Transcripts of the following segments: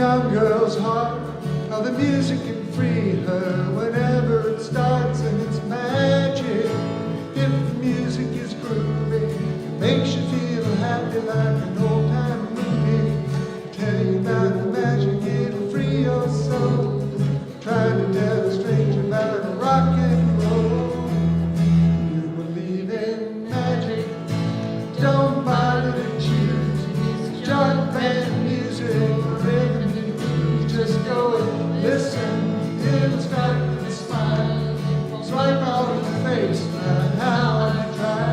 young girl's heart, how the music can free her whenever it starts, and it's magic. If the music is groovy, it makes you feel happy like an old time movie. Tell you about the magic, it'll free your soul. Trying to tell a stranger about rock and roll. You believe in magic, don't bother to choose. It's joint band music, rhythm and blues. Just go and listen, it'll start with a smile. Swipe off your face, no matter how I try.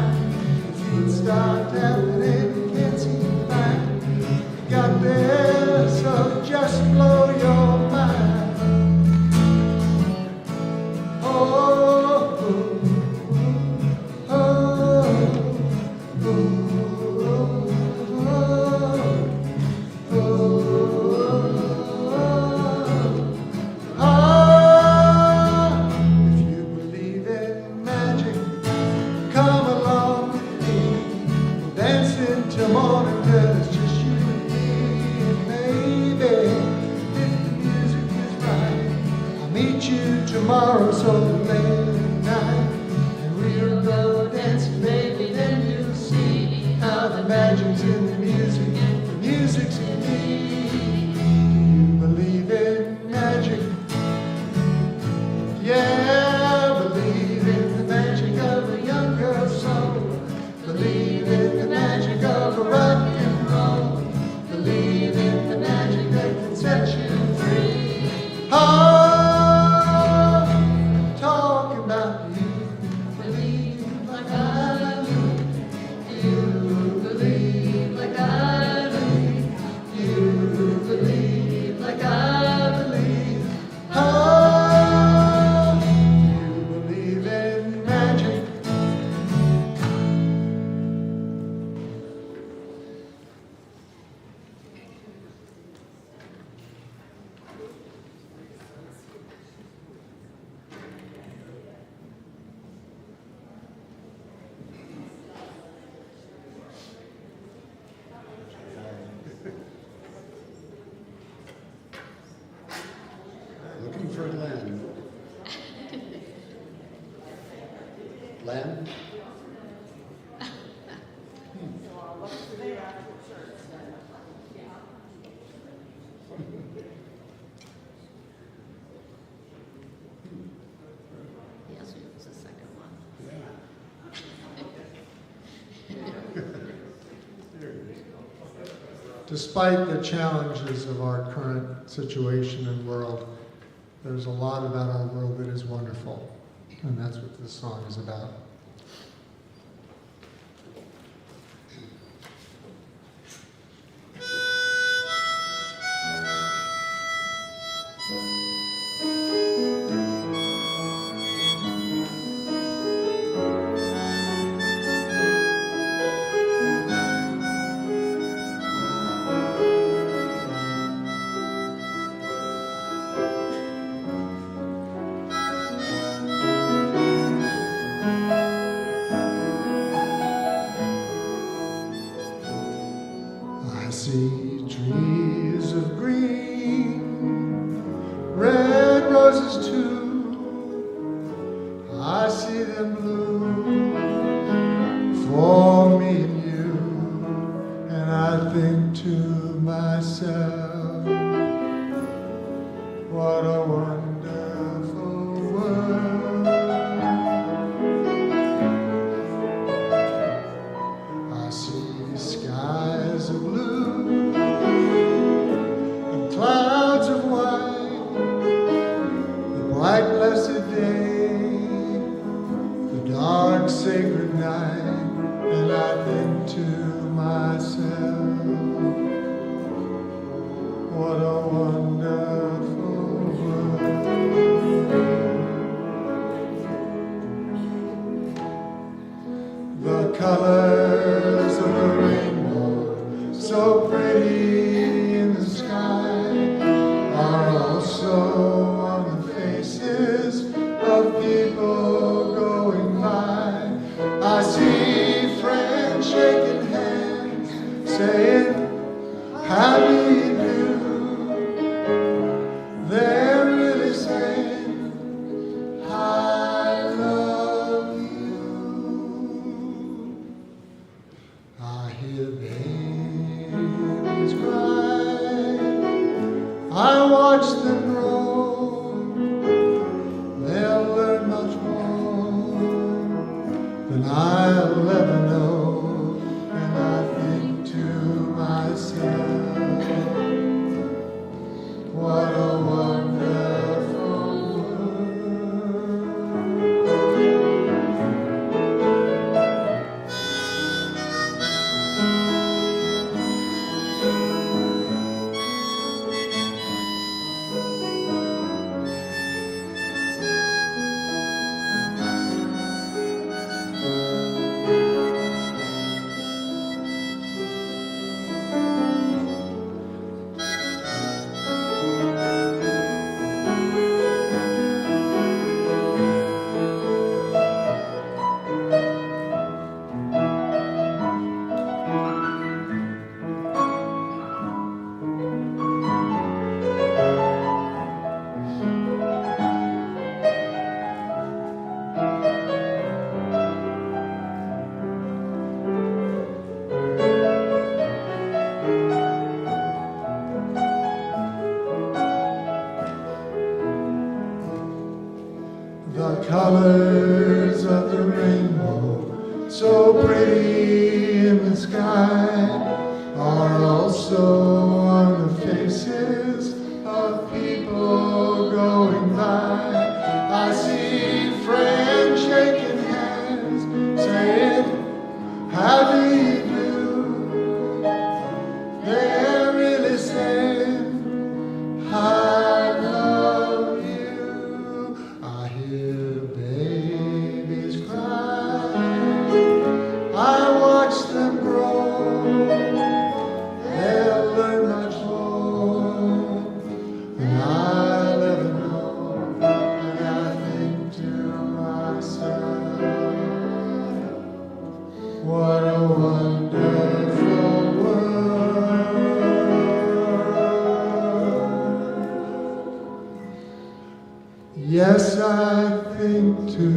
If you'd start tapping it, you can't seem to find. You got there, so just blow your mind. Tomorrow, so late at night, and we'll go dancing, baby. Then you'll see how the magic's in the music. The music's in me. Do you believe in magic? Yeah, I believe in the magic of a young girl's soul. Believe in the magic of a rock and roll. Believe in the magic that can set you free. Oh, looking for Glenn. Glenn? Yes, it was the second one. Despite the challenges of our current situation and world, there's a lot about our world that is wonderful, and that's what this song is about. I see trees of green, red roses too. I see them bloom for me and you, and I think to myself, what a wonderful world. I see skies of blue and clouds of white, the bright blessed day, the dark sacred night, and I think to myself, what a wonderful world. The colors of the rainbow, so pretty in the sky, are also on the faces of people going by. I see friends shaking hands, saying, how do you do? watch them grow, they'll learn much more than I'll ever know. And I think to myself, what a wonderful the colors of the rainbow, so pretty in the sky, are also on the faces of people going by. I see friends shaking hands, saying, how do you do? They're really saying, I love you. I hear babies cry, I watch them grow, they'll learn much more than I'll ever know. And I think to myself, what a wonderful world. Yes, I think to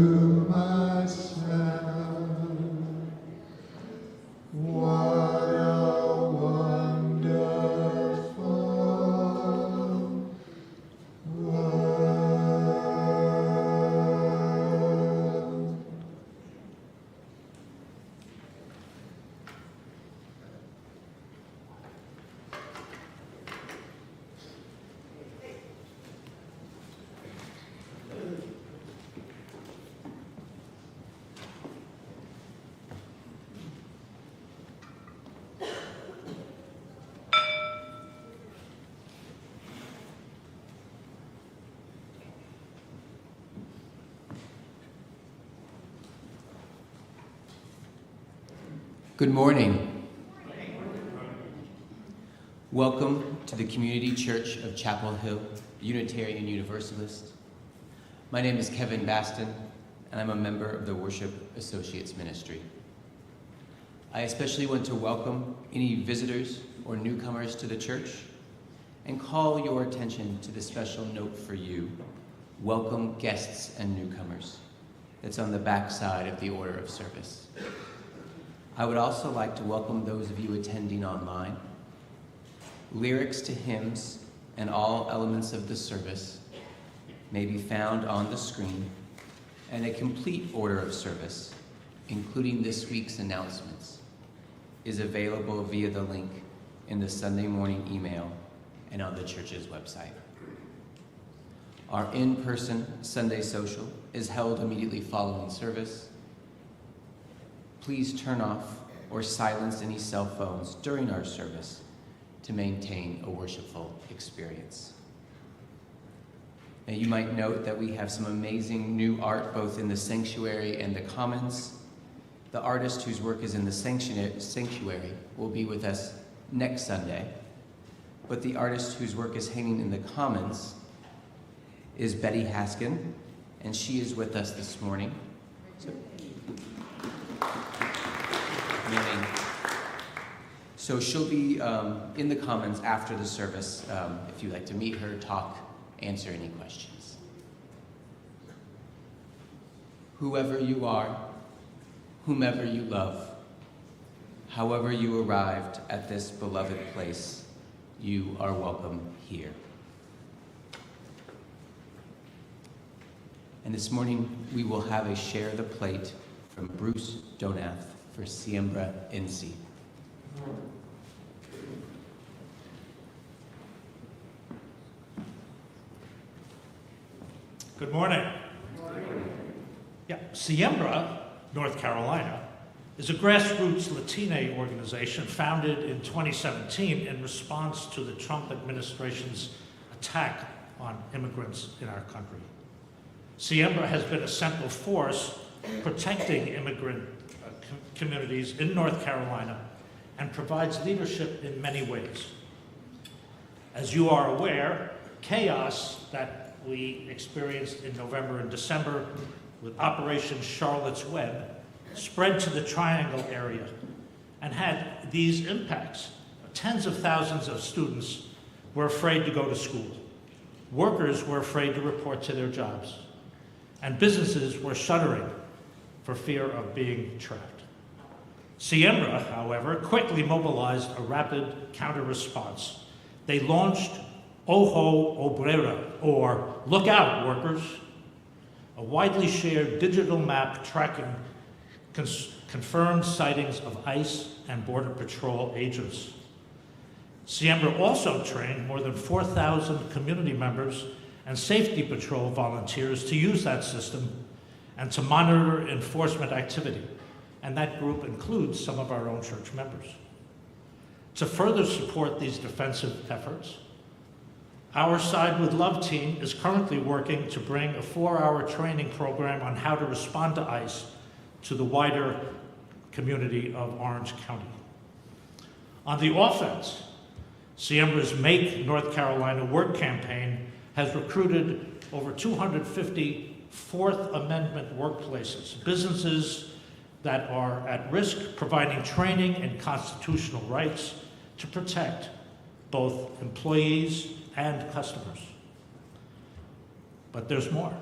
myself, what a wonderful world. Good morning. Welcome to the Community Church of Chapel Hill, Unitarian Universalist. My name is Kevin Baston, and I'm a member of the Worship Associates Ministry. I especially want to welcome any visitors or newcomers to the church and call your attention to the special note for you, Welcome Guests and Newcomers, that's on the back side of the order of service. I would also like to welcome those of you attending online. Lyrics to hymns and all elements of the service may be found on the screen, and a complete order of service, including this week's announcements, is available via the link in the Sunday morning email and on the church's website. Our in-person Sunday social is held immediately following service. Please turn off or silence any cell phones during our service to maintain a worshipful experience. Now, you might note that we have some amazing new art both in the sanctuary and the commons. The artist whose work is in the sanctuary will be with us next Sunday, but the artist whose work is hanging in the commons is Betty Haskin, and she is with us this morning. So she'll be in the commons after the service if you'd like to meet her, talk, answer any questions. Whoever you are, whomever you love, however you arrived at this beloved place, you are welcome here. And this morning, we will have a share the plate from Bruce Donath for Siembra NC. Good morning. Yeah, Siembra, North Carolina, is a grassroots Latina organization founded in 2017 in response to the Trump administration's attack on immigrants in our country. Siembra has been a central force protecting immigrant communities in North Carolina and provides leadership in many ways. As you are aware, chaos that we experienced in November and December with Operation Charlotte's Web spread to the Triangle area and had these impacts. Tens of thousands of students were afraid to go to school. Workers were afraid to report to their jobs. And businesses were shuttering for fear of being trapped. Siembra, however, quickly mobilized a rapid counter-response. They launched Ojo Obrera, or Look Out, Workers, a widely shared digital map tracking confirmed sightings of ICE and Border Patrol agents. Siembra also trained more than 4,000 community members and Safety Patrol volunteers to use that system and to monitor enforcement activity. And that group includes some of our own church members. To further support these defensive efforts, our Side with Love team is currently working to bring a 4-hour training program on how to respond to ICE to the wider community of Orange County. On the offense, Siembra's Make North Carolina Work campaign has recruited over 250 Fourth Amendment workplaces, businesses that are at risk, providing training in constitutional rights to protect both employees and customers. But there's more.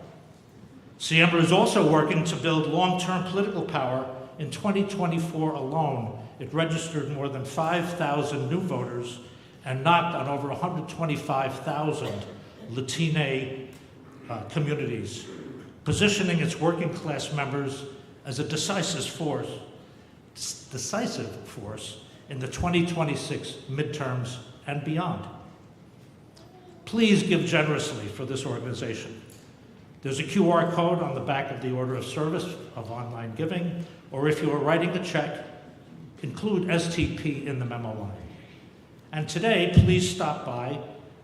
Siembra is also working to build long-term political power. In 2024 alone, it registered more than 5,000 new voters and knocked on over 125,000 Latina communities, positioning its working class members as a decisive force in the 2026 midterms and beyond. Please give generously for this organization. There's a QR code on the back of the order of service of online giving, or if you are writing a check, include STP in the memo line. And today, please stop by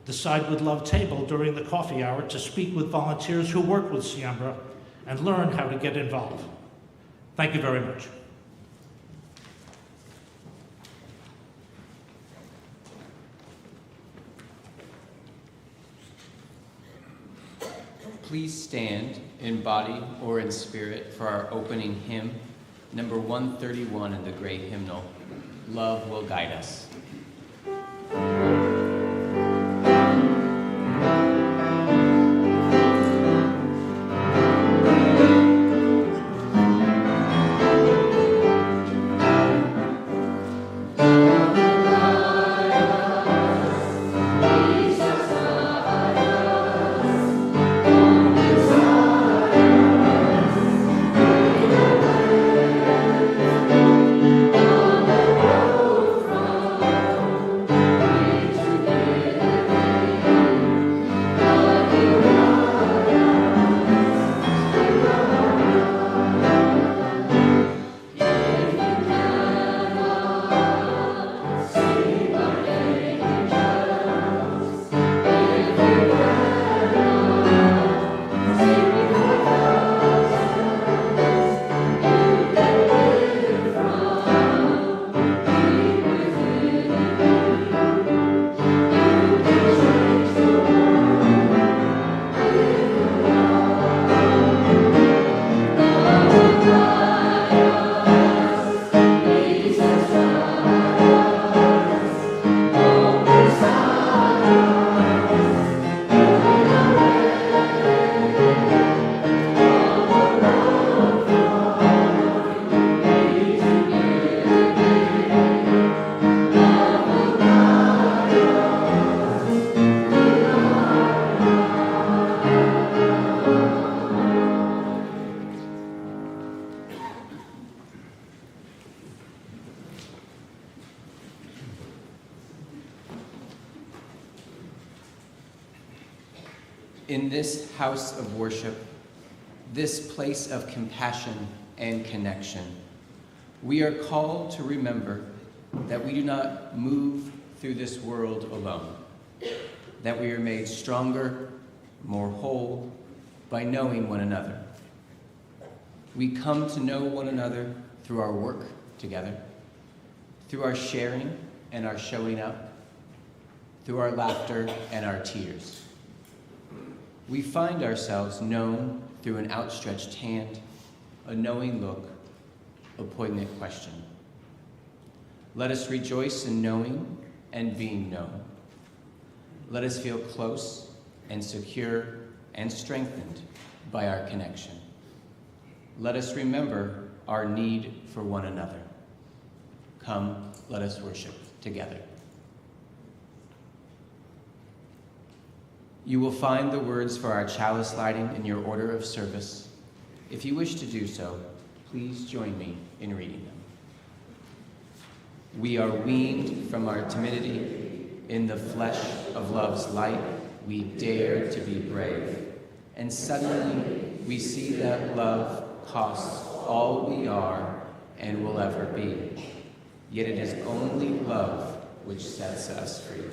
the Side with Love table during the coffee hour to speak with volunteers who work with Siembra and learn how to get involved. Thank you very much. Please stand in body or in spirit for our opening hymn, number 131 in the great hymnal, Love Will Guide Us. In this house of worship, this place of compassion and connection, we are called to remember that we do not move through this world alone, that we are made stronger, more whole, by knowing one another. We come to know one another through our work together, through our sharing and our showing up, through our laughter and our tears. We find ourselves known through an outstretched hand, a knowing look, a poignant question. Let us rejoice in knowing and being known. Let us feel close and secure and strengthened by our connection. Let us remember our need for one another. Come, let us worship together. You will find the words for our chalice lighting in your order of service. If you wish to do so, please join me in reading them. We are weaned from our timidity. In the flesh of love's light, we dare to be brave. And suddenly, we see that love costs all we are and will ever be. Yet it is only love which sets us free.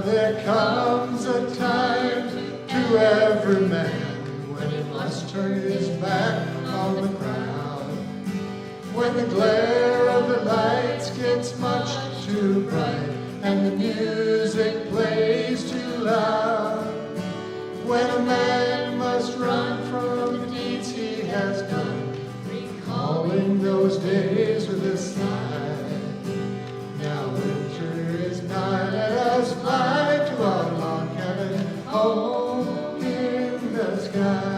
There comes a time to every man when he must turn his back on the crowd. When the glare of the lights gets much too bright and the music plays too loud. When a man must run from the deeds he has done, recalling those days with a sigh. Now winter is nigh, let us fly to our log cabin home in the sky.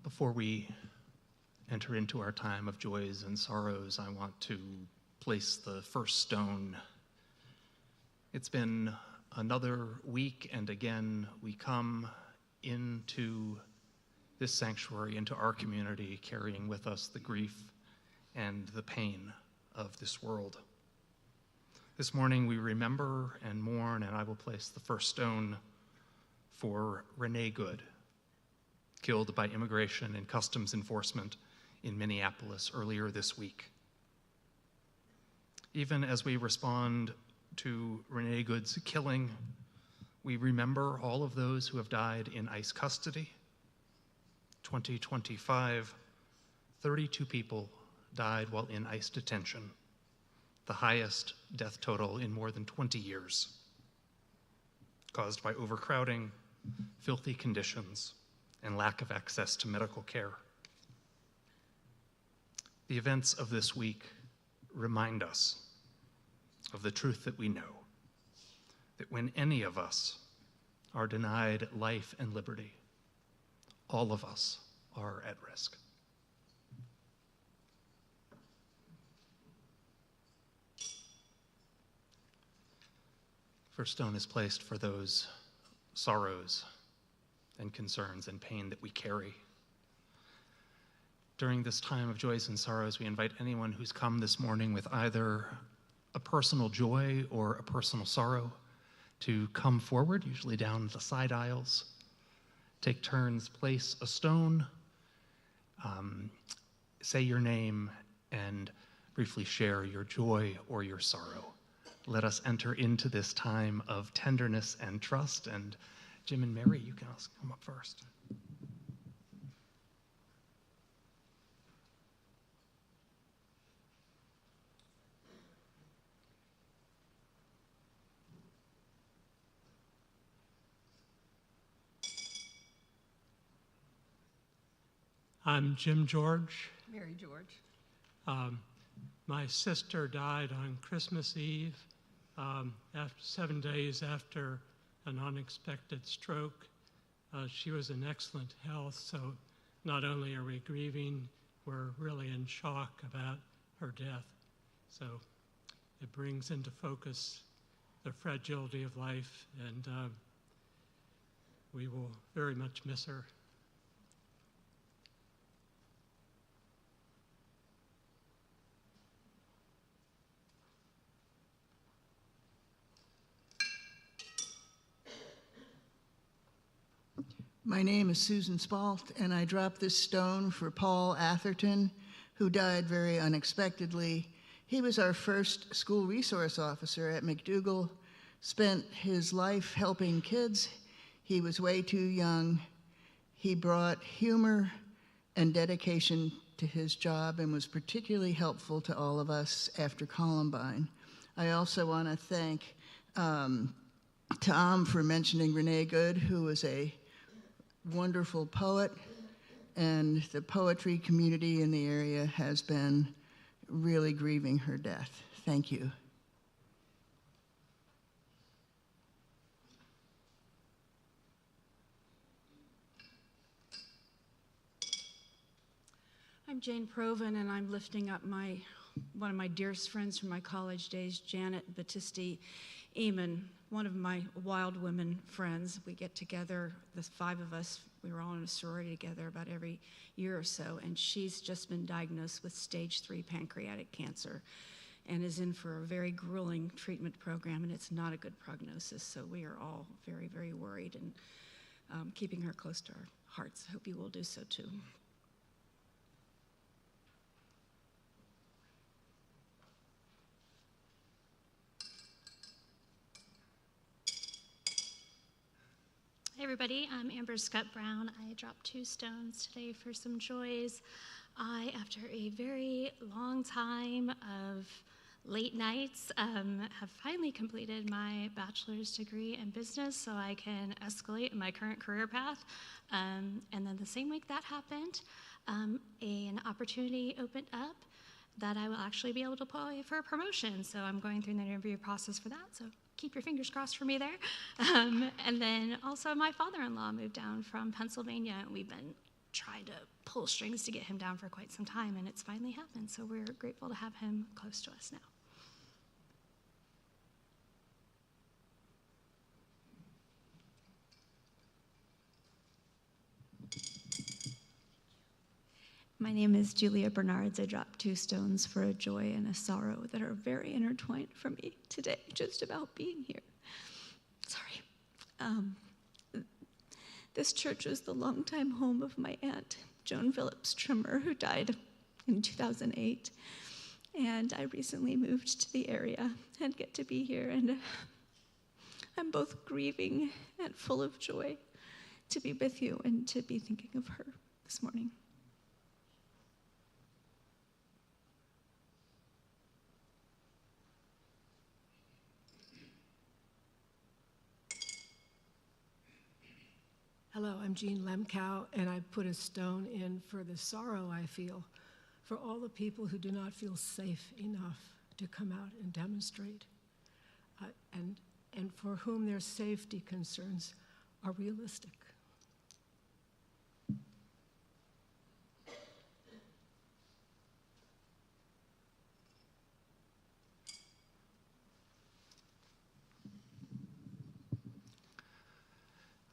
Before we enter into our time of joys and sorrows, I want to place the first stone. It's been another week, and again, we come into this sanctuary, into our community, carrying with us the grief and the pain of this world. This morning, we remember and mourn, and I will place the first stone for Renee Good, killed by Immigration and Customs Enforcement in Minneapolis earlier this week. Even as we respond to Renee Good's killing, we remember all of those who have died in ICE custody. 2025, 32 people died while in ICE detention, the highest death total in more than 20 years, caused by overcrowding, filthy conditions, and lack of access to medical care. The events of this week remind us of the truth that we know, that when any of us are denied life and liberty, all of us are at risk. First stone is placed for those sorrows and concerns and pain that we carry. During this time of joys and sorrows, we invite anyone who's come this morning with either a personal joy or a personal sorrow to come forward, usually down the side aisles, take turns, place a stone, say your name, and briefly share your joy or your sorrow. Let us enter into this time of tenderness and trust. And Jim and Mary, you can also come up first. I'm Jim George. Mary George. My sister died on Christmas Eve, after 7 days after an unexpected stroke. She was in excellent health, so not only are we grieving, we're really in shock about her death. So it brings into focus the fragility of life, and we will very much miss her. My name is Susan Spalt, and I dropped this stone for Paul Atherton, who died very unexpectedly. He was our first school resource officer at McDougall, spent his life helping kids. He was way too young. He brought humor and dedication to his job and was particularly helpful to all of us after Columbine. I also want to thank Thom for mentioning Renee Good, who was a wonderful poet, and the poetry community in the area has been really grieving her death. Thank you. I'm Jane Proven, and I'm lifting up one of my dearest friends from my college days, Janet Battisti Eamon, one of my wild women friends. We get together, the 5 of us, we were all in a sorority together about every year or so, and she's just been diagnosed with stage 3 pancreatic cancer and is in for a very grueling treatment program, and it's not a good prognosis, so we are all very, very worried and keeping her close to our hearts. I hope you will do so too. Hey everybody, I'm Amber Scott Brown. I dropped 2 stones today for some joys. After a very long time of late nights, have finally completed my bachelor's degree in business so I can escalate in my current career path. And then the same week that happened, an opportunity opened up that I will actually be able to apply for a promotion. So I'm going through the interview process for that. So keep your fingers crossed for me there. And then also my father-in-law moved down from Pennsylvania, and we've been trying to pull strings to get him down for quite some time, and it's finally happened. So we're grateful to have him close to us now. My name is Julia Bernards. I dropped 2 stones for a joy and a sorrow that are very intertwined for me today, just about being here. Sorry. This church was the longtime home of my aunt, Joan Phillips Trimmer, who died in 2008. And I recently moved to the area and get to be here. And I'm both grieving and full of joy to be with you and to be thinking of her this morning. Hello, I'm Jean Lemkow, and I put a stone in for the sorrow I feel for all the people who do not feel safe enough to come out and demonstrate, and for whom their safety concerns are realistic.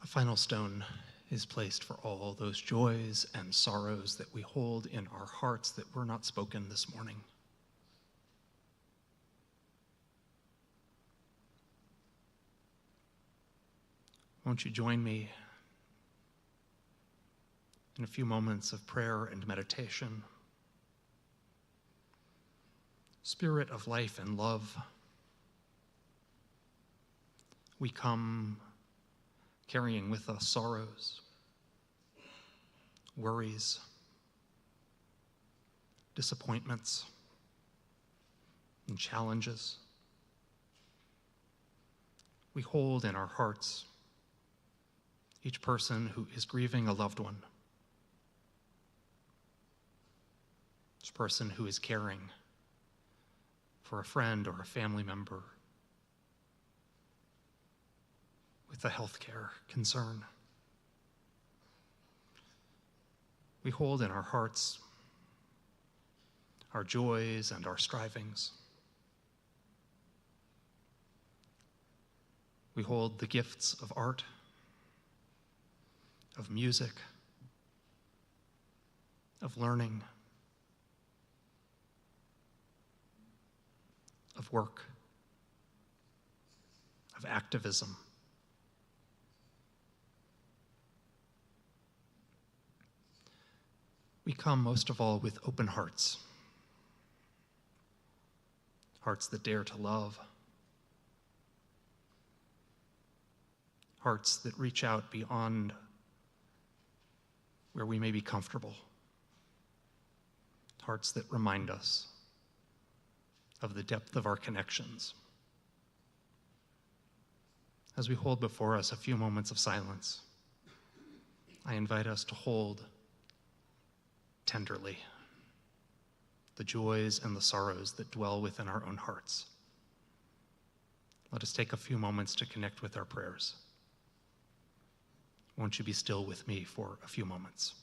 A final stone is placed for all those joys and sorrows that we hold in our hearts that were not spoken this morning. Won't you join me in a few moments of prayer and meditation? Spirit of life and love, we come carrying with us sorrows, worries, disappointments, and challenges. We hold in our hearts each person who is grieving a loved one, each person who is caring for a friend or a family member with a healthcare concern. We hold in our hearts our joys and our strivings. We hold the gifts of art, of music, of learning, of work, of activism. We come most of all with open hearts, hearts that dare to love, hearts that reach out beyond where we may be comfortable, hearts that remind us of the depth of our connections. As we hold before us a few moments of silence, I invite us to hold tenderly the joys and the sorrows that dwell within our own hearts. Let us take a few moments to connect with our prayers. Won't you be still with me for a few moments?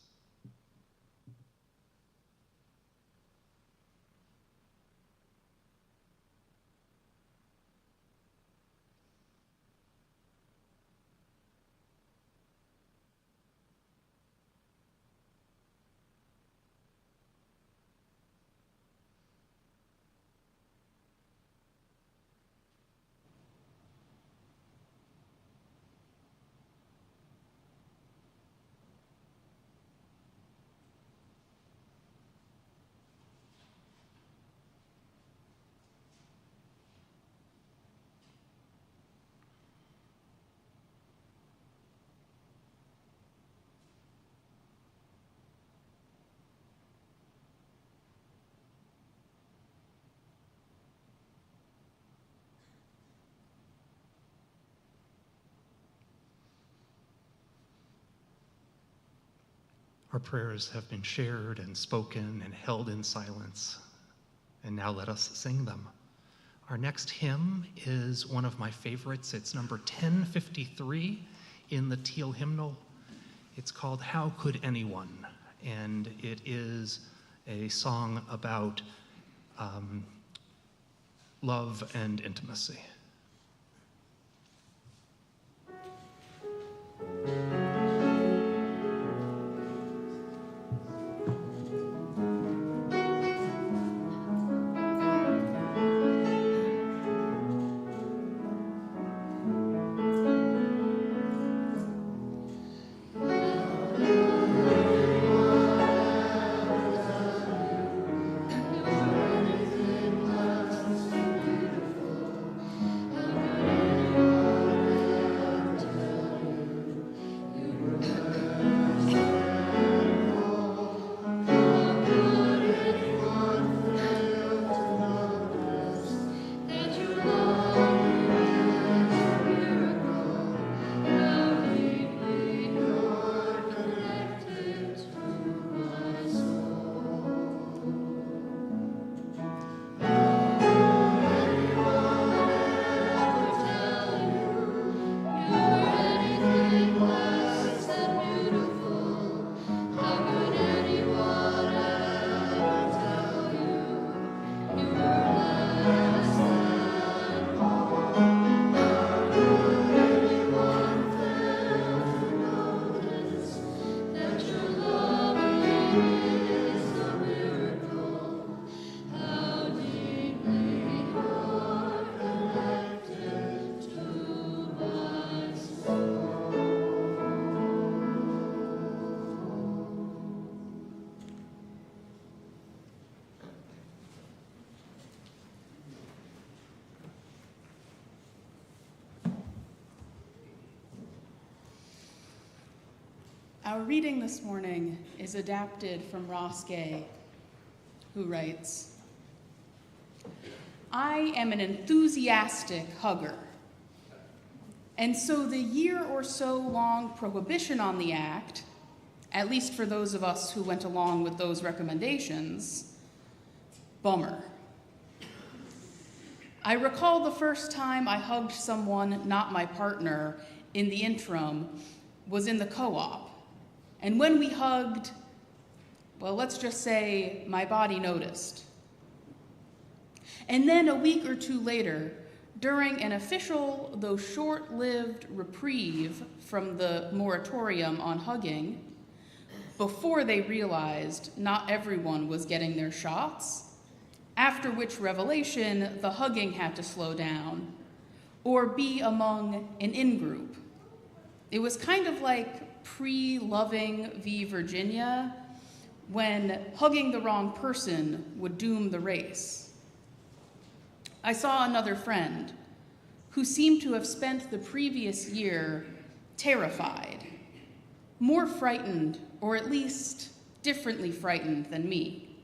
Our prayers have been shared and spoken and held in silence, and now let us sing them. Our next hymn is one of my favorites. It's number 1053 in the Teal hymnal. It's called How Could Anyone? And it is a song about love and intimacy. Our reading this morning is adapted from Ross Gay, who writes, I am an enthusiastic hugger, and so the year or so long prohibition on the act, at least for those of us who went along with those recommendations, bummer. I recall the first time I hugged someone, not my partner, in the interim was in the co-op. And when we hugged, well, let's just say my body noticed. And then a week or two later, during an official, though short-lived reprieve from the moratorium on hugging, before they realized not everyone was getting their shots, after which revelation the hugging had to slow down or be among an in-group. It was kind of like pre-Loving v. Virginia, when hugging the wrong person would doom the race. I saw another friend who seemed to have spent the previous year terrified, more frightened, or at least differently frightened than me.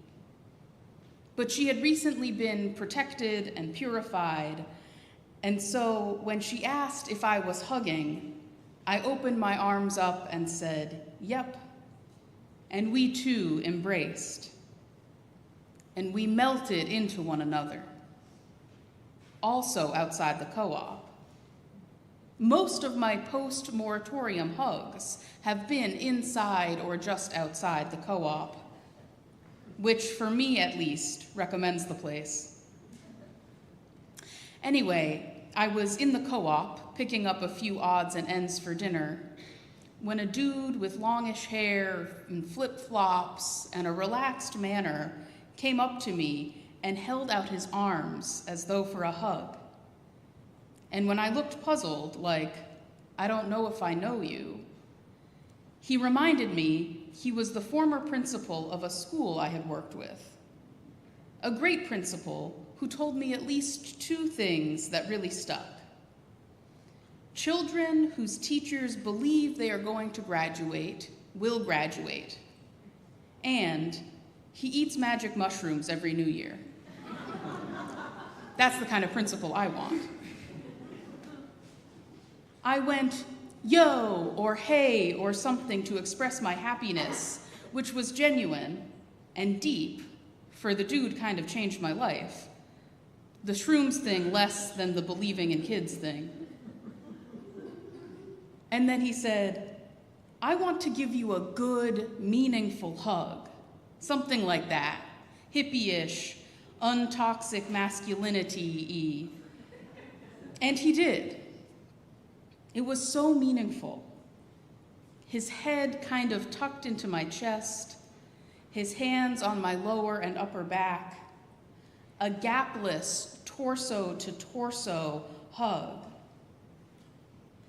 But she had recently been protected and purified, and so when she asked if I was hugging, I opened my arms up and said, yep. And we too embraced. And we melted into one another, also outside the co-op. Most of my post-moratorium hugs have been inside or just outside the co-op, which for me at least recommends the place. Anyway, I was in the co-op picking up a few odds and ends for dinner when a dude with longish hair and flip-flops and a relaxed manner came up to me and held out his arms as though for a hug. And when I looked puzzled, like, I don't know if I know you, he reminded me he was the former principal of a school I had worked with. A great principal who told me at least two things that really stuck. Children whose teachers believe they are going to graduate will graduate. And he eats magic mushrooms every New Year. That's the kind of principal I want. I went, yo, or hey, or something to express my happiness which was genuine and deep, for the dude kind of changed my life. The shrooms thing less than the believing in kids thing. And then he said, I want to give you a good, meaningful hug. Something like that. Hippie-ish, untoxic masculinity-y. And he did. It was so meaningful. His head kind of tucked into my chest, his hands on my lower and upper back, a gapless torso-to-torso hug.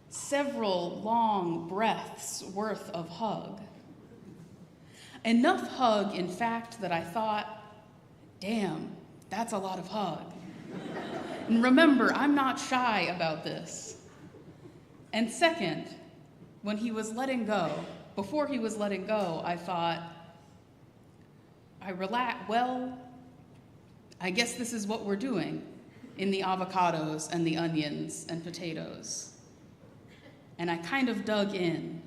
Several long breaths worth of hug. Enough hug, in fact, that I thought, damn, that's a lot of hug. And remember, I'm not shy about this. And second, when he was letting go, before he was letting go, I thought, I guess this is what we're doing in the avocados and the onions and potatoes. And I kind of dug in.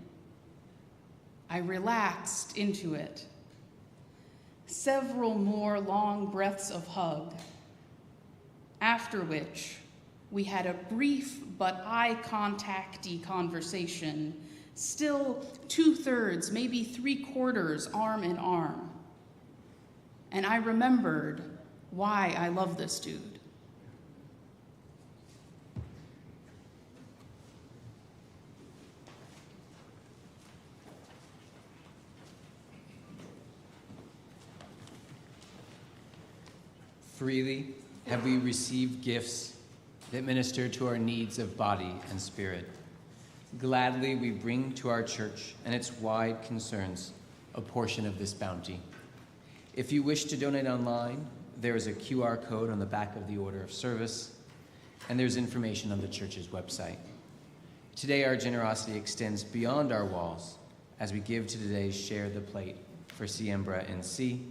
I relaxed into it. Several more long breaths of hug, after which we had a brief but eye contact-y conversation, still 2/3, maybe 3/4 arm in arm. And I remembered why I love this dude. Freely have we received gifts that minister to our needs of body and spirit. Gladly we bring to our church and its wide concerns a portion of this bounty. If you wish to donate online, there is a QR code on the back of the order of service, and there's information on the church's website. Today our generosity extends beyond our walls as we give to today's Share the Plate for Siembra NC.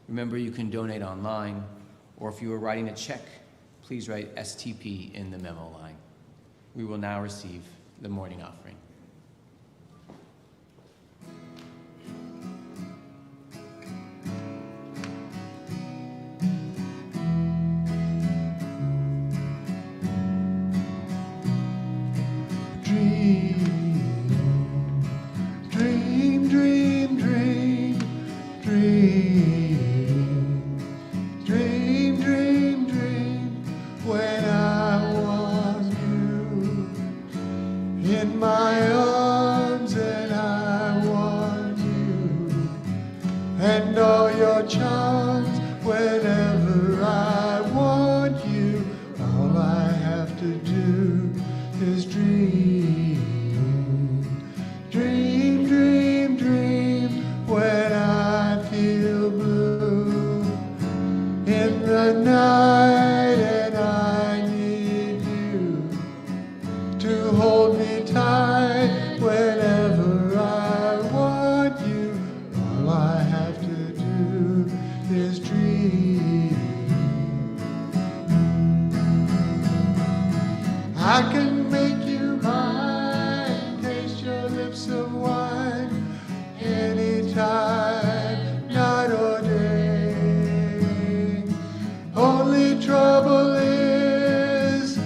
Remember, you can donate online, or if you are writing a check, please write STP in the memo line. We will now receive the morning offering. Dream, dream, dream, dream, dream, dream, dream, when I want you in my arms and I want you and all your charms whenever I want you. All I have to do is dream, dream, dream, dream, when I feel blue in the night and I need you to hold me tight whenever I want you. All I have to do is dream. I can make you mine, taste your lips of wine, anytime, night or day. Only trouble is,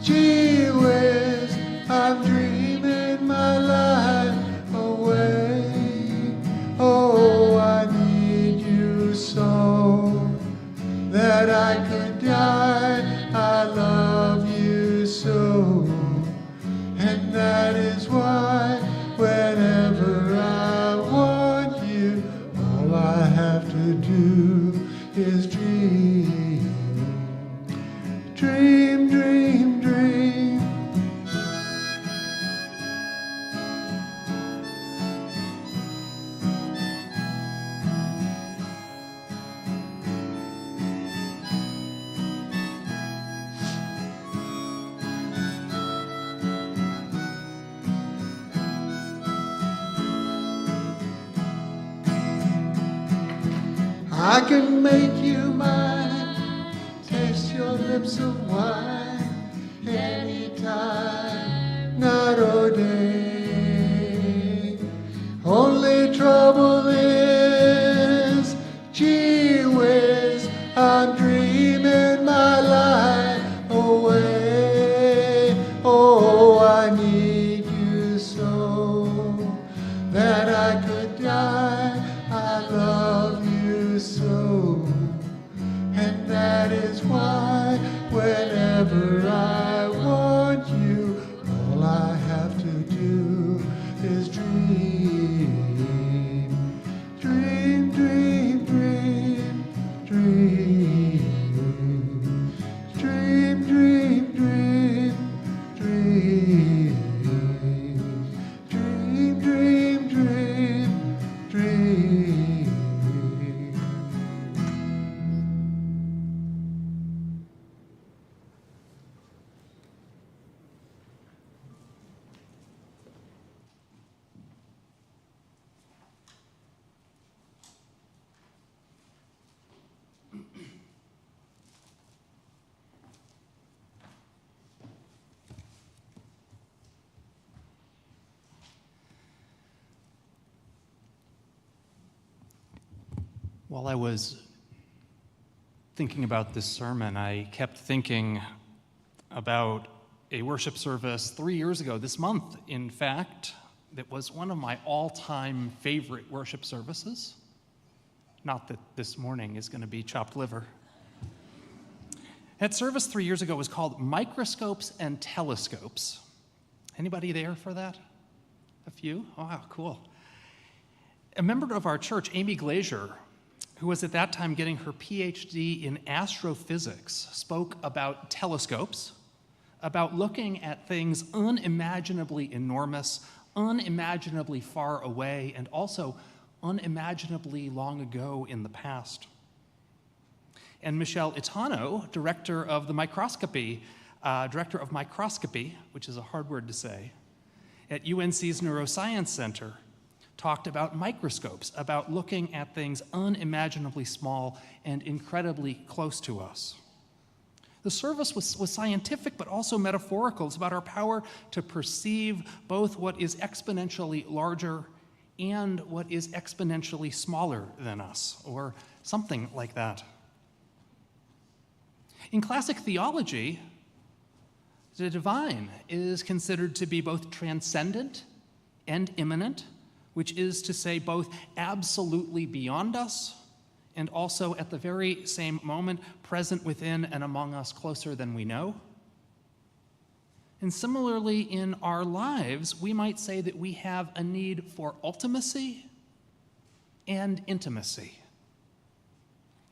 gee whiz, I'm dreaming my life away. Oh, I need you so that I could die. I love you so, and that is why whenever I want you, all I have to do is dream, dream, dream, dream. I can make you mine, taste your lips of wine, anytime, night or day. Only trouble is While I was thinking about this sermon, I kept thinking about a worship service 3 years ago, this month, in fact, that was one of my all-time favorite worship services. Not that this morning is going to be chopped liver. That service 3 years ago was called Microscopes and Telescopes. Anybody there for that? A few? Oh, wow, cool. A member of our church, Amy Glazier, who was at that time getting her PhD in astrophysics, spoke about telescopes, about looking at things unimaginably enormous, unimaginably far away, and also unimaginably long ago in the past. And Michelle Itano, director of microscopy, which is a hard word to say, at UNC's Neuroscience Center, talked about microscopes, about looking at things unimaginably small and incredibly close to us. The service was scientific but also metaphorical. It's about our power to perceive both what is exponentially larger and what is exponentially smaller than us, or something like that. In classic theology, the divine is considered to be both transcendent and immanent, which is to say both absolutely beyond us and also at the very same moment present within and among us closer than we know. And similarly, in our lives, we might say that we have a need for ultimacy and intimacy.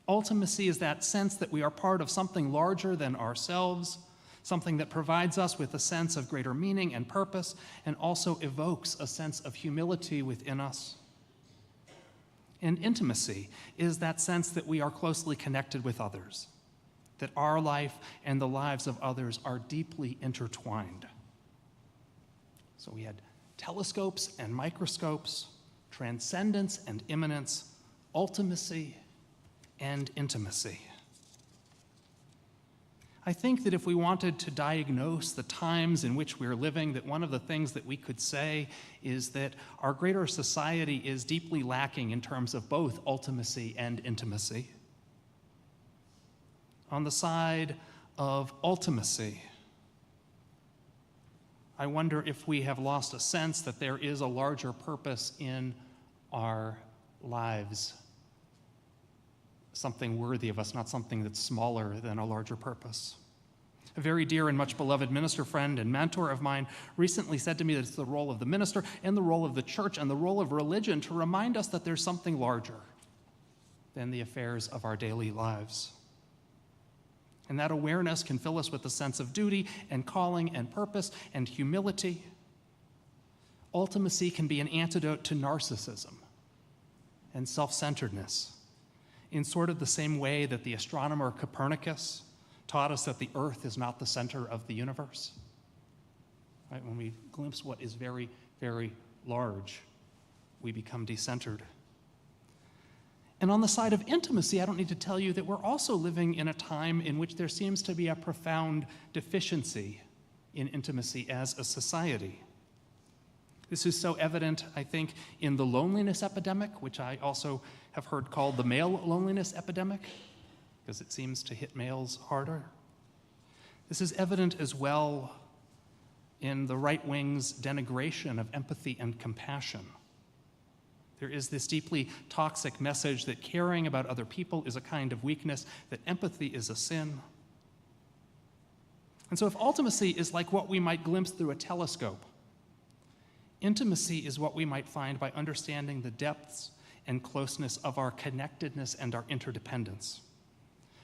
Ultimacy is that sense that we are part of something larger than ourselves, something that provides us with a sense of greater meaning and purpose, and also evokes a sense of humility within us. And intimacy is that sense that we are closely connected with others, that our life and the lives of others are deeply intertwined. So we had telescopes and microscopes, transcendence and immanence, ultimacy and intimacy. I think that if we wanted to diagnose the times in which we're living, that one of the things that we could say is that our greater society is deeply lacking in terms of both ultimacy and intimacy. On the side of ultimacy, I wonder if we have lost a sense that there is a larger purpose in our lives, something worthy of us, not something that's smaller than a larger purpose. A very dear and much beloved minister friend and mentor of mine recently said to me that it's the role of the minister and the role of the church and the role of religion to remind us that there's something larger than the affairs of our daily lives. And that awareness can fill us with a sense of duty and calling and purpose and humility. Ultimacy can be an antidote to narcissism and self-centeredness, in sort of the same way that the astronomer Copernicus taught us that the Earth is not the center of the universe. Right? When we glimpse what is very, very large, we become decentered. And on the side of intimacy, I don't need to tell you that we're also living in a time in which there seems to be a profound deficiency in intimacy as a society. This is so evident, I think, in the loneliness epidemic, which I also have heard called the male loneliness epidemic, because it seems to hit males harder. This is evident as well in the right wing's denigration of empathy and compassion. There is this deeply toxic message that caring about other people is a kind of weakness, that empathy is a sin. And so if ultimacy is like what we might glimpse through a telescope, intimacy is what we might find by understanding the depths and closeness of our connectedness and our interdependence,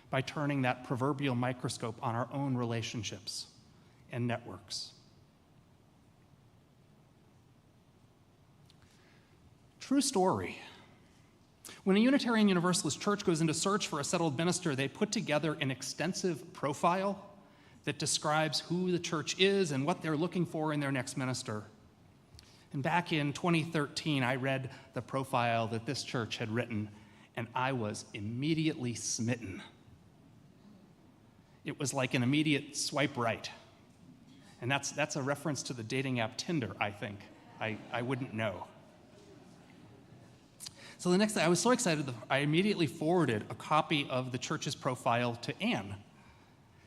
by turning that proverbial microscope on our own relationships and networks. True story. When a Unitarian Universalist church goes into search for a settled minister, they put together an extensive profile that describes who the church is and what they're looking for in their next minister. And back in 2013, I read the profile that this church had written, and I was immediately smitten. It was like an immediate swipe right. And that's a reference to the dating app Tinder, I think. I wouldn't know. So the next day, I was so excited that I immediately forwarded a copy of the church's profile to Anne.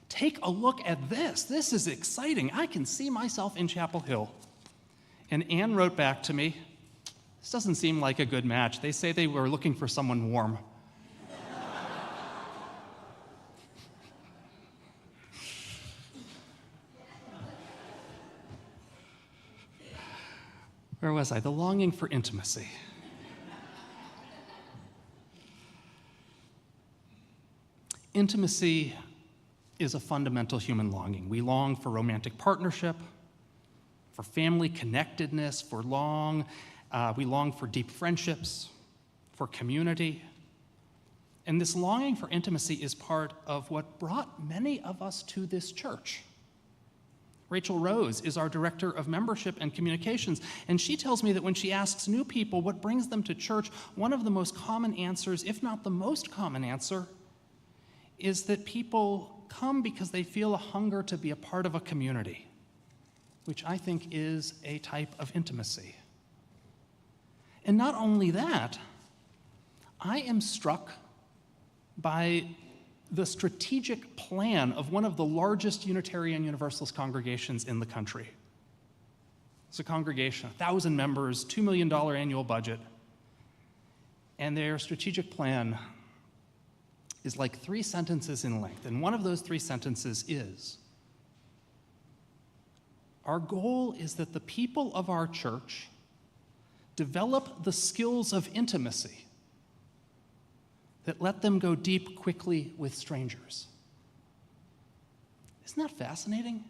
Take a look at this. This is exciting. I can see myself in Chapel Hill. And Anne wrote back to me, this doesn't seem like a good match. They say they were looking for someone warm. Where was I? The longing for intimacy. Intimacy is a fundamental human longing. We long for romantic partnership, for family connectedness, we long for deep friendships, for community. And this longing for intimacy is part of what brought many of us to this church. Rachel Rose is our director of membership and communications, and she tells me that when she asks new people what brings them to church, one of the most common answers, if not the most common answer, is that people come because they feel a hunger to be a part of a community, which I think is a type of intimacy. And not only that, I am struck by the strategic plan of one of the largest Unitarian Universalist congregations in the country. It's a congregation, 1,000 members, $2 million annual budget, and their strategic plan is like 3 sentences in length, and one of those 3 sentences is, our goal is that the people of our church develop the skills of intimacy that let them go deep quickly with strangers. Isn't that fascinating?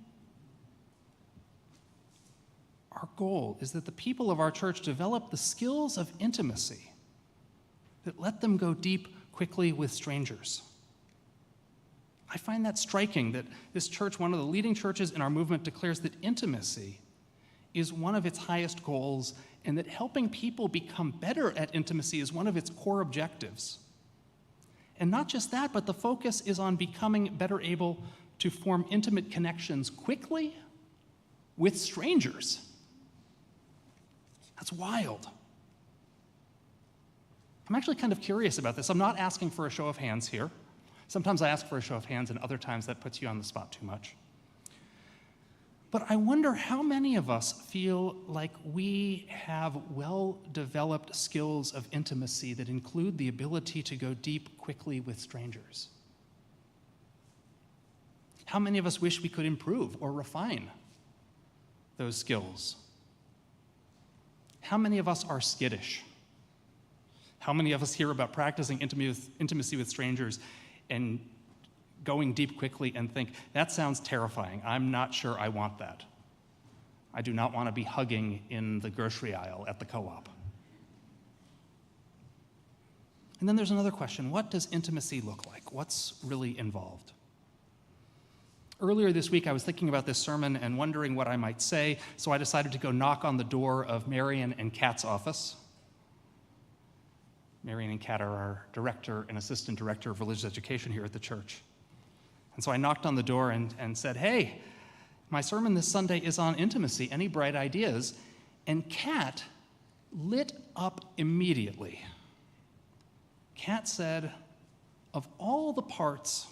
Our goal is that the people of our church develop the skills of intimacy that let them go deep quickly with strangers. I find that striking that this church, one of the leading churches in our movement, declares that intimacy is one of its highest goals and that helping people become better at intimacy is one of its core objectives. And not just that, but the focus is on becoming better able to form intimate connections quickly with strangers. That's wild. I'm actually kind of curious about this. I'm not asking for a show of hands here. Sometimes I ask for a show of hands, and other times that puts you on the spot too much. But I wonder how many of us feel like we have well-developed skills of intimacy that include the ability to go deep quickly with strangers. How many of us wish we could improve or refine those skills? How many of us are skittish? How many of us hear about practicing intimacy with strangers and going deep quickly and think, that sounds terrifying. I'm not sure I want that. I do not want to be hugging in the grocery aisle at the co-op. And then there's another question. What does intimacy look like? What's really involved? Earlier this week, I was thinking about this sermon and wondering what I might say, so I decided to go knock on the door of Marion and Kat's office. Marion and Kat are our director and assistant director of religious education here at the church. And so I knocked on the door and said, hey, my sermon this Sunday is on intimacy. Any bright ideas? And Kat lit up immediately. Kat said, of all the parts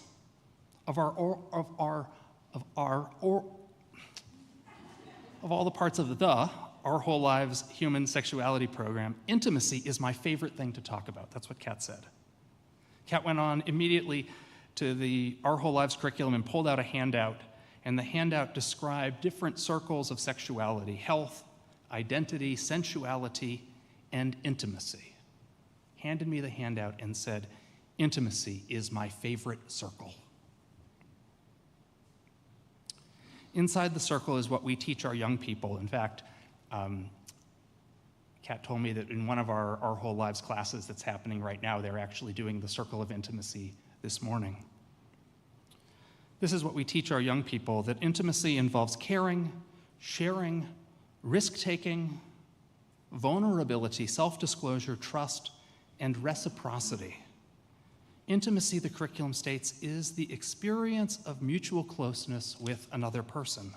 of our whole lives human sexuality program, intimacy is my favorite thing to talk about. That's what Kat said. Kat went on immediately to the Our Whole Lives curriculum and pulled out a handout, and the handout described different circles of sexuality: health, identity, sensuality, and intimacy. Handed me the handout and said, intimacy is my favorite circle. Inside the circle is what we teach our young people. In fact, Kat told me that in one of our Whole Lives classes that's happening right now, they're actually doing the circle of intimacy this morning. This is what we teach our young people, that intimacy involves caring, sharing, risk-taking, vulnerability, self-disclosure, trust, and reciprocity. Intimacy, the curriculum states, is the experience of mutual closeness with another person.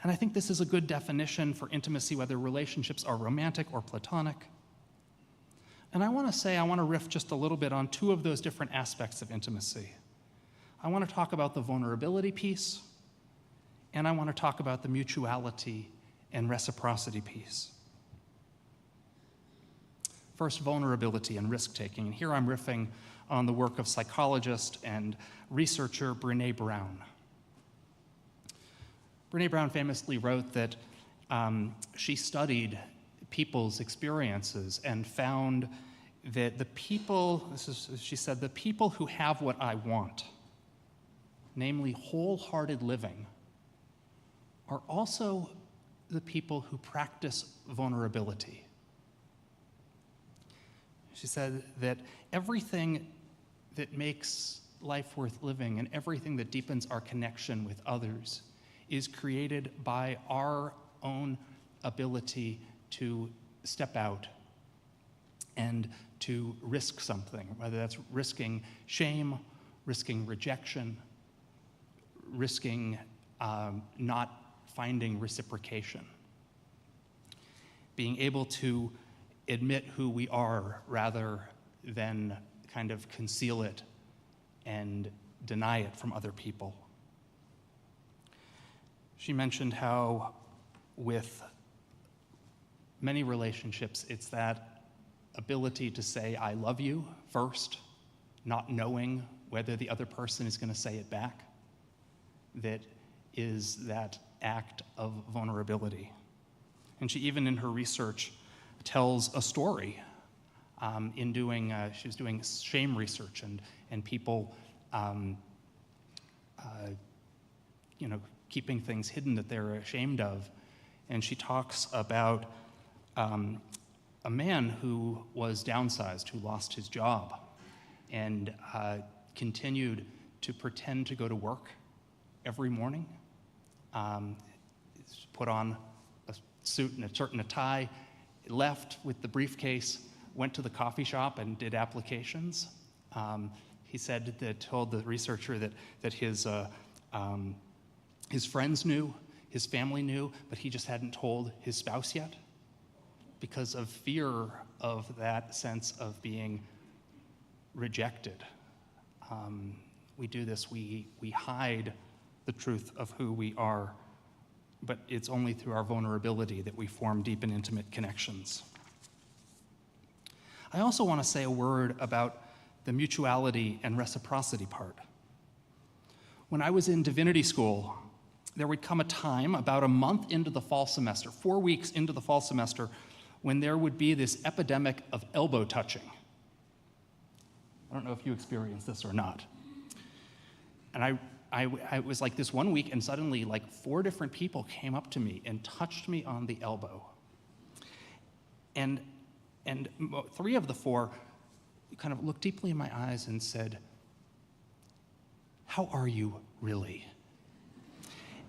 And I think this is a good definition for intimacy, whether relationships are romantic or platonic. And I want to riff just a little bit on two of those different aspects of intimacy. I want to talk about the vulnerability piece, and I want to talk about the mutuality and reciprocity piece. First, vulnerability and risk-taking. And here I'm riffing on the work of psychologist and researcher Brené Brown. Brené Brown famously wrote that she studied people's experiences and found that the people, she said, the people who have what I want, namely wholehearted living, are also the people who practice vulnerability. She said that everything that makes life worth living and everything that deepens our connection with others is created by our own ability to step out and to risk something, whether that's risking shame, risking rejection, risking not finding reciprocation. Being able to admit who we are rather than kind of conceal it and deny it from other people. She mentioned how with many relationships, it's that ability to say, I love you first, not knowing whether the other person is going to say it back, that is that act of vulnerability. And she, even in her research, tells a story she was doing shame research and people, keeping things hidden that they're ashamed of. And she talks about a man who was downsized, who lost his job, and continued to pretend to go to work every morning, put on a suit and a shirt and a tie, left with the briefcase, went to the coffee shop and did applications. He said that, told the researcher that his friends knew, his family knew, but he just hadn't told his spouse yet because of fear of that sense of being rejected. We do this, we hide the truth of who we are, but it's only through our vulnerability that we form deep and intimate connections. I also want to say a word about the mutuality and reciprocity part. When I was in divinity school, there would come a time about a month into the fall semester, 4 weeks into the fall semester, when there would be this epidemic of elbow touching. I don't know if you experienced this or not. And I was like this one week, and suddenly like 4 different people came up to me and touched me on the elbow. And 3 of the 4 kind of looked deeply in my eyes and said, "How are you really?"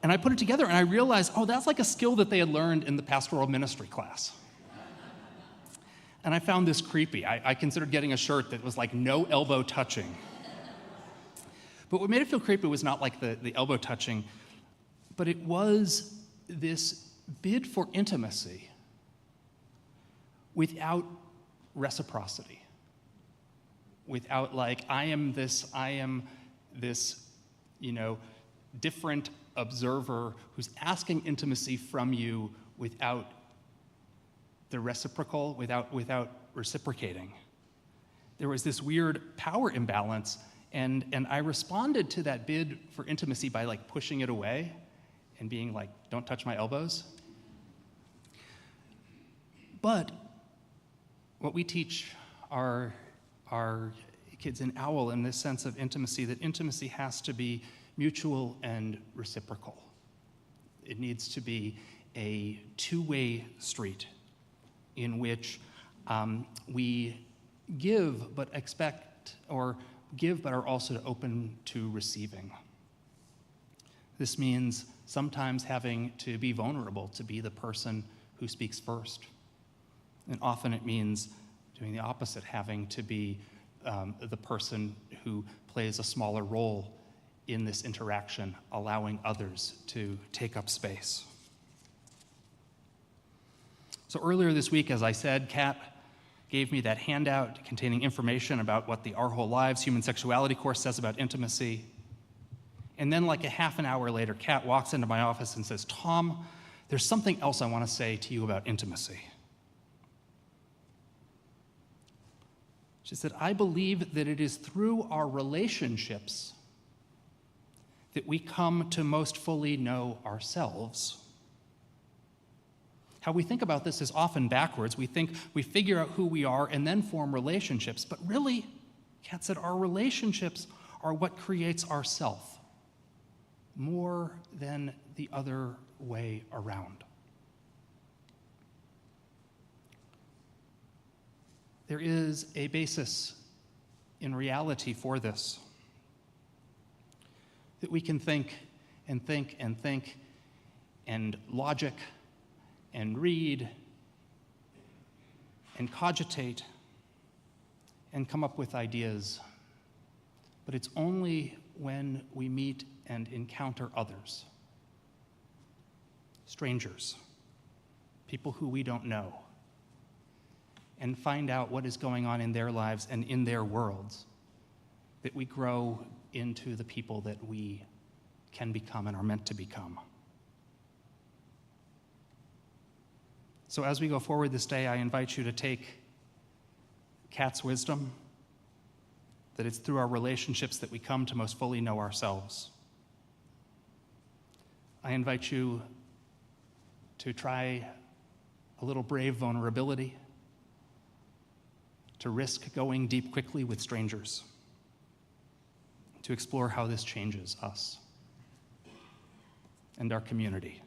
And I put it together and I realized, oh, that's like a skill that they had learned in the pastoral ministry class. And I found this creepy. I considered getting a shirt that was like no elbow touching. But what made it feel creepy was not like the elbow touching, but it was this bid for intimacy without reciprocity. Without like, I am this, different observer who's asking intimacy from you without the reciprocal, without reciprocating. There was this weird power imbalance, and I responded to that bid for intimacy by like pushing it away and being like, don't touch my elbows. But what we teach our kids in OWL in this sense of intimacy, that intimacy has to be mutual and reciprocal. It needs to be a two-way street in which we give but expect, or give but are also open to receiving. This means sometimes having to be vulnerable, to be the person who speaks first. And often it means doing the opposite, having to be the person who plays a smaller role in this interaction, allowing others to take up space. So earlier this week, as I said, Kat gave me that handout containing information about what the Our Whole Lives Human Sexuality course says about intimacy. And then like a half an hour later, Kat walks into my office and says, "Thom, there's something else I want to say to you about intimacy." She said, "I believe that it is through our relationships that we come to most fully know ourselves." How we think about this is often backwards. We think we figure out who we are and then form relationships. But really, Kat said, our relationships are what creates our self more than the other way around. There is a basis in reality for this, that we can think and think and think and logic and read and cogitate and come up with ideas. But it's only when we meet and encounter others, strangers, people who we don't know, and find out what is going on in their lives and in their worlds, that we grow into the people that we can become and are meant to become. So as we go forward this day, I invite you to take Kat's wisdom, that it's through our relationships that we come to most fully know ourselves. I invite you to try a little brave vulnerability, to risk going deep quickly with strangers, to explore how this changes us and our community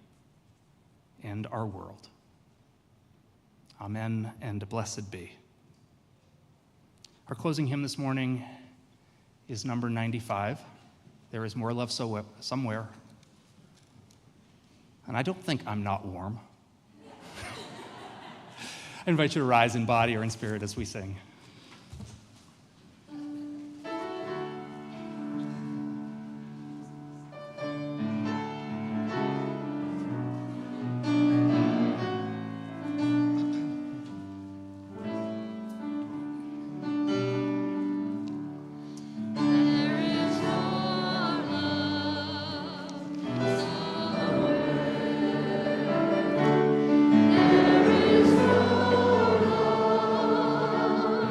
and our world. Amen and blessed be. Our closing hymn this morning is number 95. There is more love somewhere. And I don't think I'm not warm. I invite you to rise in body or in spirit as we sing. There is no love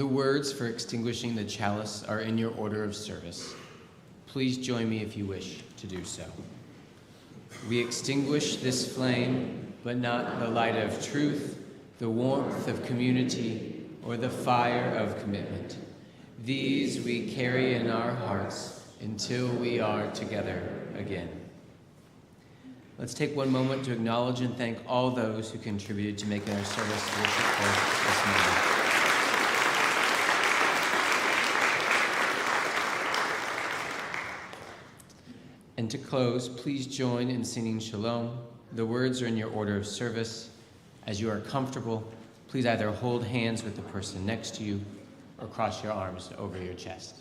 The words for extinguishing the chalice are in your order of service. Please join me if you wish to do so. We extinguish this flame, but not the light of truth, the warmth of community, or the fire of commitment. These we carry in our hearts until we are together again. Let's take one moment to acknowledge and thank all those who contributed to making our service worshipful this morning. And to close, please join in singing Shalom. The words are in your order of service. As you are comfortable, please either hold hands with the person next to you or cross your arms over your chest.